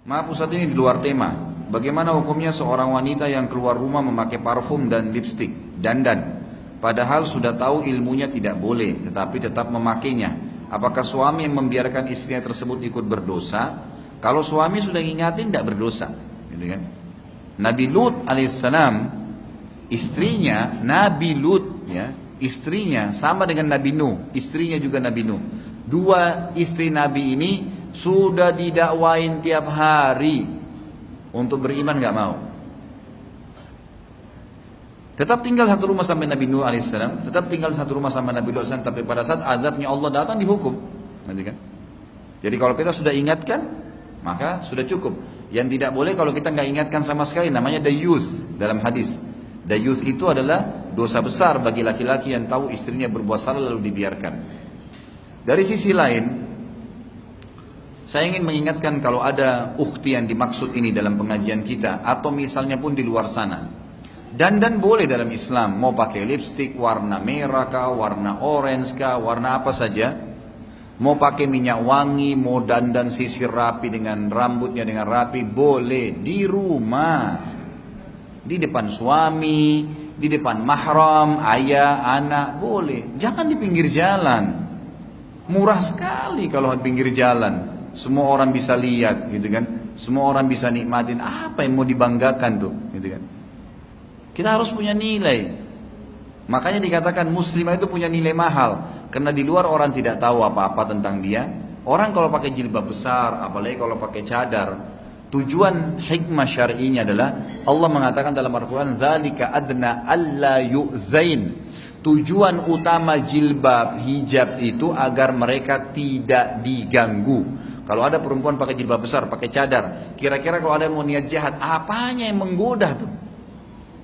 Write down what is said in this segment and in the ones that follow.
Maaf Ustaz, ini di luar tema. Bagaimana hukumnya seorang wanita yang keluar rumah memakai parfum dan lipstik, dandan, padahal sudah tahu ilmunya tidak boleh, tetapi tetap memakainya? Apakah suami yang membiarkan istrinya tersebut ikut berdosa? Kalau suami sudah ingatin, tidak berdosa, gitu kan? Nabi Lut alaihissalam, istrinya Nabi Lut, ya, istrinya sama dengan Nabi Nuh, istrinya juga Nabi Nuh. Dua istri Nabi ini sudah didakwain tiap hari untuk beriman, nggak mau. Tetap tinggal satu rumah sampai Nabi Nuh alaihissalam, tetap tinggal satu rumah sama Nabi Lut alaihissalam, tapi pada saat azabnya Allah datang dihukum, nanti kan? Jadi kalau kita sudah ingatkan, maka sudah cukup. Yang tidak boleh kalau kita nggak ingatkan sama sekali, namanya dayuth dalam hadis. Dayuth itu adalah dosa besar bagi laki-laki yang tahu istrinya berbuat salah lalu dibiarkan. Dari sisi lain, saya ingin mengingatkan kalau ada ukhti yang dimaksud ini dalam pengajian kita, atau misalnya pun di luar sana. Dandan boleh dalam Islam, mau pakai lipstik warna merah kah, warna orange kah, warna apa saja. Mau pakai minyak wangi, mau dandan sisir rapi dengan rambutnya dengan rapi, boleh di rumah. Di depan suami, di depan mahram, ayah, anak, boleh. Jangan di pinggir jalan. Murah sekali kalau di pinggir jalan. Semua orang bisa lihat, gitu kan? Semua orang bisa nikmatin. Apa yang mau dibanggakan tuh, gitu kan? Kita harus punya nilai. Makanya dikatakan muslimah itu punya nilai mahal. Karena di luar orang tidak tahu apa-apa tentang dia. Orang kalau pakai jilbab besar, apalagi kalau pakai cadar, tujuan hikmah syar'inya adalah Allah mengatakan dalam Al-Quran, "Dzalika adna alla yu'zain." Tujuan utama jilbab, hijab itu agar mereka tidak diganggu. Kalau ada perempuan pakai jilbab besar, pakai cadar, kira-kira kalau ada yang mau niat jahat, apanya yang menggoda tuh?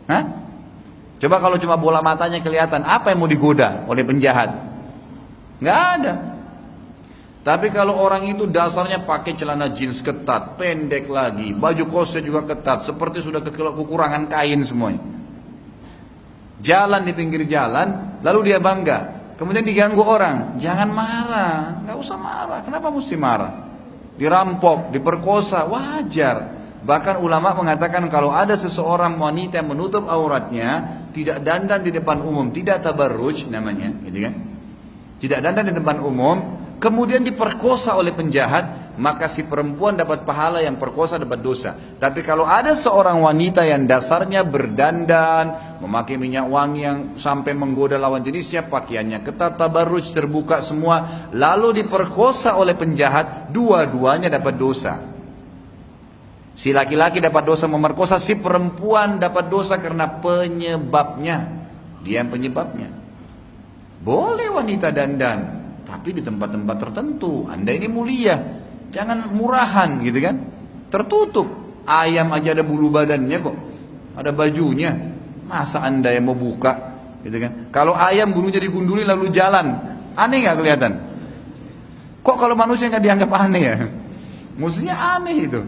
Hah? Coba kalau cuma bola matanya kelihatan, apa yang mau digoda oleh penjahat? Nggak ada. Tapi kalau orang itu dasarnya pakai celana jeans ketat, pendek lagi, baju kosnya juga ketat, seperti sudah kekurangan kain semuanya. Jalan di pinggir jalan, lalu dia bangga. Kemudian diganggu orang, jangan marah, nggak usah marah. Kenapa mesti marah? Dirampok, diperkosa, wajar. Bahkan ulama mengatakan kalau ada seseorang wanita yang menutup auratnya, tidak dandan di depan umum, tidak tabarruj namanya, gitu kan? Tidak dandan di depan umum, kemudian diperkosa oleh penjahat, maka si perempuan dapat pahala, yang perkosa dapat dosa. Tapi kalau ada seorang wanita yang dasarnya berdandan, memakai minyak wangi yang sampai menggoda lawan jenisnya, pakaiannya ketat, tabarruj, terbuka semua, lalu diperkosa oleh penjahat, dua-duanya dapat dosa. Si laki-laki dapat dosa memerkosa, si perempuan dapat dosa karena penyebabnya. Dia yang penyebabnya. Boleh wanita dandan, tapi di tempat-tempat tertentu. Anda ini mulia, jangan murahan gitu kan. Tertutup, ayam aja ada bulu badannya kok, ada bajunya. Masa Anda yang mau buka gitu kan. Kalau ayam bulunya digunduli lalu jalan, aneh gak kelihatan? Kok kalau manusia gak dianggap aneh ya? Mestinya aneh itu.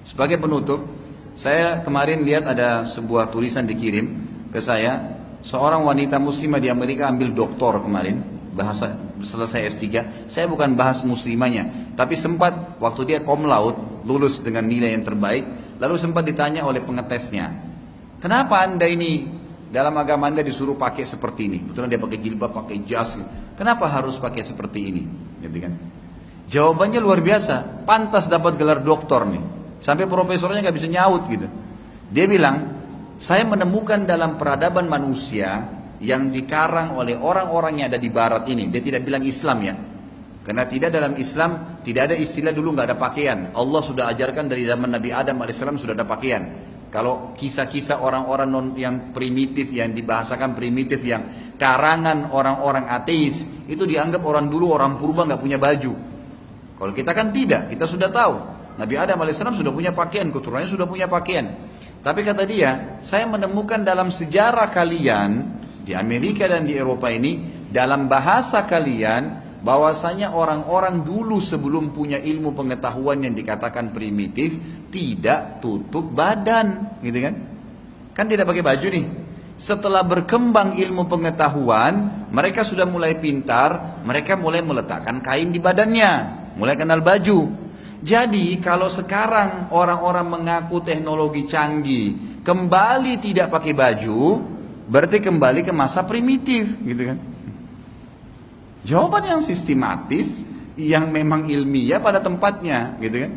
Sebagai penutup, saya kemarin lihat ada sebuah tulisan dikirim ke saya. Seorang wanita muslimah di Amerika ambil doktor kemarin, bahasa selesai S3. Saya bukan bahas muslimahnya, tapi sempat waktu dia cum laude, lulus dengan nilai yang terbaik, lalu sempat ditanya oleh pengetesnya, kenapa Anda ini dalam agama Anda disuruh pakai seperti ini? Betulan dia pakai jilbab, pakai jas, kenapa harus pakai seperti ini? Gitu kan? Jawabannya luar biasa, pantas dapat gelar doktor nih, sampai profesornya nggak bisa nyaut gitu. Dia bilang, saya menemukan dalam peradaban manusia yang dikarang oleh orang-orang yang ada di barat ini. Dia tidak bilang Islam ya, karena tidak dalam Islam tidak ada istilah dulu nggak ada pakaian. Allah sudah ajarkan dari zaman Nabi Adam alaihissalam sudah ada pakaian. Kalau kisah-kisah orang-orang yang primitif, yang dibahasakan primitif, yang karangan orang-orang ateis, itu dianggap orang dulu, orang purba nggak punya baju. Kalau kita kan tidak, kita sudah tahu Nabi Adam alaihissalam sudah punya pakaian, keturunannya sudah punya pakaian. Tapi kata dia, saya menemukan dalam sejarah kalian di Amerika dan di Eropa ini, dalam bahasa kalian, bahwasanya orang-orang dulu sebelum punya ilmu pengetahuan yang dikatakan primitif, tidak tutup badan, gitu kan? Kan tidak pakai baju nih. Setelah berkembang ilmu pengetahuan, mereka sudah mulai pintar, mereka mulai meletakkan kain di badannya, mulai kenal baju. Jadi kalau sekarang orang-orang mengaku teknologi canggih, kembali tidak pakai baju, berarti kembali ke masa primitif, gitu kan? Jawaban yang sistematis, yang memang ilmiah pada tempatnya, gitu kan?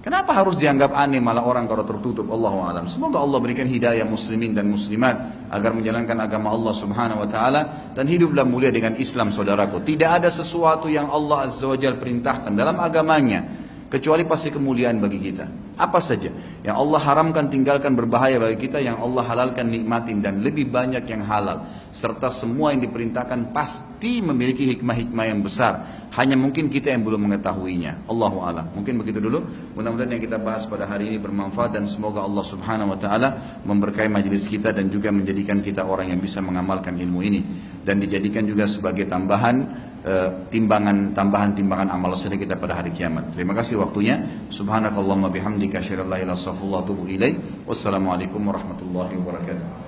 Kenapa harus dianggap aneh malah orang kalau tertutup? Allahu a'lam. Semoga Allah berikan hidayah muslimin dan muslimat agar menjalankan agama Allah Subhanahu wa taala dan hiduplah mulia dengan Islam, saudaraku. Tidak ada sesuatu yang Allah Azza wa Jalla perintahkan dalam agamanya kecuali pasti kemuliaan bagi kita. Apa saja yang Allah haramkan, tinggalkan, berbahaya bagi kita, yang Allah halalkan, nikmatin, dan lebih banyak yang halal. Serta semua yang diperintahkan pasti memiliki hikmah-hikmah yang besar. Hanya mungkin kita yang belum mengetahuinya. Allahu a'lam. Mungkin begitu dulu. Mudah-mudahan yang kita bahas pada hari ini bermanfaat, dan semoga Allah Subhanahu wa taala memberkahi majelis kita dan juga menjadikan kita orang yang bisa mengamalkan ilmu ini, dan dijadikan juga sebagai tambahan timbangan amal soleh kita pada hari kiamat. Terima kasih waktunya. Subhanakallahumma bihamdika asyhadu an la ilaha illa anta astaghfiruka wa atubu ilaik. Wassalamualaikum warahmatullahi wabarakatuh.